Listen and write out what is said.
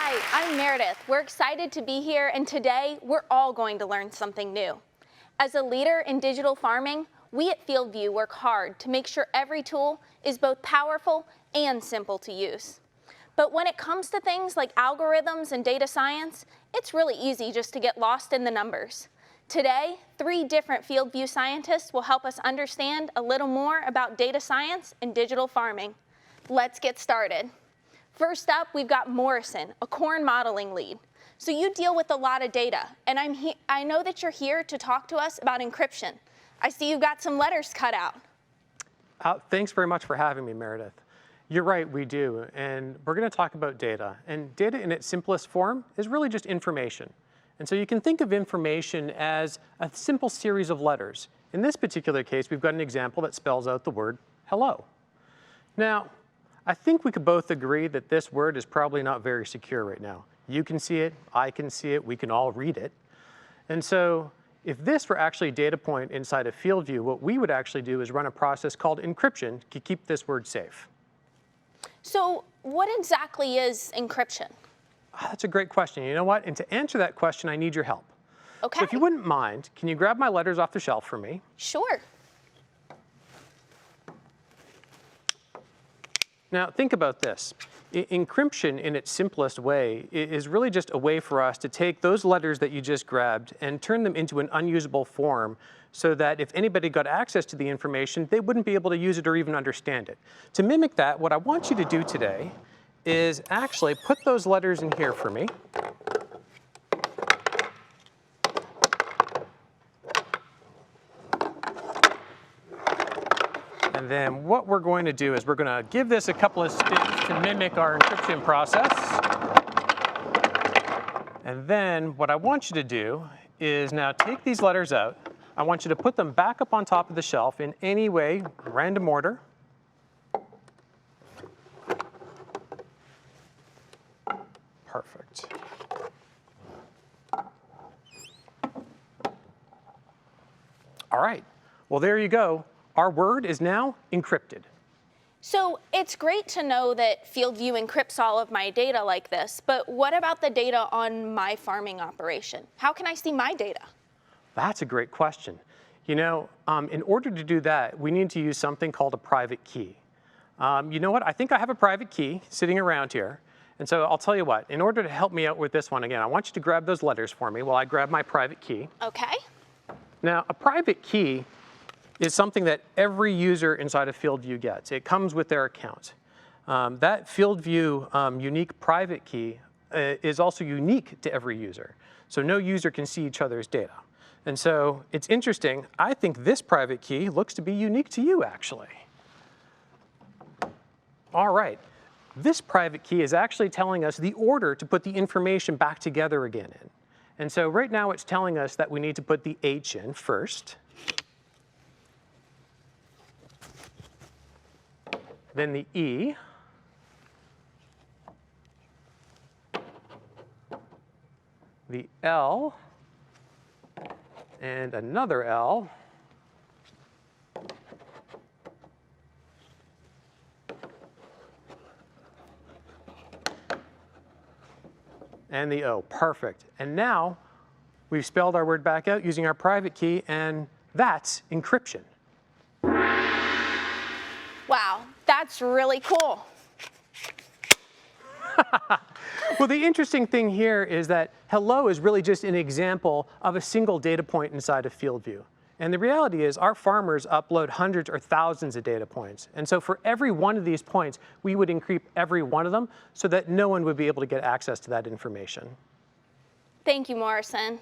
Hi, I'm Meredith. We're excited to be here, and today we're all going to learn something new. As a leader in digital farming, we at FieldView work hard to make sure every tool is both powerful and simple to use. But when it comes to things like algorithms and data science, it's really easy just to get lost in the numbers. Today, 3 different FieldView scientists will help us understand a little more about data science and digital farming. Let's get started. First up, we've got Morrison, a corn modeling lead. So you deal with a lot of data, and I know that you're here to talk to us about encryption. I see you've got some letters cut out. Thanks very much for having me, Meredith. You're right, we do, and we're going to talk about data. And data in its simplest form is really just information. And so you can think of information as a simple series of letters. In this particular case, we've got an example that spells out the word hello. Now, I think we could both agree that this word is probably not very secure right now. You can see it, I can see it, we can all read it. And so if this were actually a data point inside of FieldView, what we would actually do is run a process called encryption to keep this word safe. So what exactly is encryption? That's a great question. You know what? And to answer that question, I need your help. Okay. So if you wouldn't mind, can you grab my letters off the shelf for me? Sure. Now, think about this. Encryption in its simplest way is really just a way for us to take those letters that you just grabbed and turn them into an unusable form so that if anybody got access to the information, they wouldn't be able to use it or even understand it. To mimic that, what I want you to do today is actually put those letters in here for me. And then what we're going to do is we're going to give this a couple of spins to mimic our encryption process. And then what I want you to do is now take these letters out. I want you to put them back up on top of the shelf in any way, random order. Perfect. All right. Well, there you go. Our word is now encrypted. So it's great to know that FieldView encrypts all of my data like this, but what about the data on my farming operation? How can I see my data? That's a great question. You know, in order to do that, we need to use something called a private key. You know what? I think I have a private key sitting around here. And so I'll tell you what, in order to help me out with this one again, I want you to grab those letters for me while I grab my private key. Okay. Now, a private key is something that every user inside of FieldView gets. It comes with their account. That FieldView unique private key is also unique to every user. So no user can see each other's data. And so it's interesting. I think this private key looks to be unique to you, actually. All right. This private key is actually telling us the order to put the information back together again in. And so right now it's telling us that we need to put the H in first. Then the E, the L, and another L, and the O. Perfect. And now we've spelled our word back out using our private key, and that's encryption. Wow, that's really cool. Well, the interesting thing here is that hello is really just an example of a single data point inside of FieldView. And the reality is our farmers upload hundreds or thousands of data points. And so for every one of these points, we would encrypt every one of them so that no one would be able to get access to that information. Thank you, Morrison.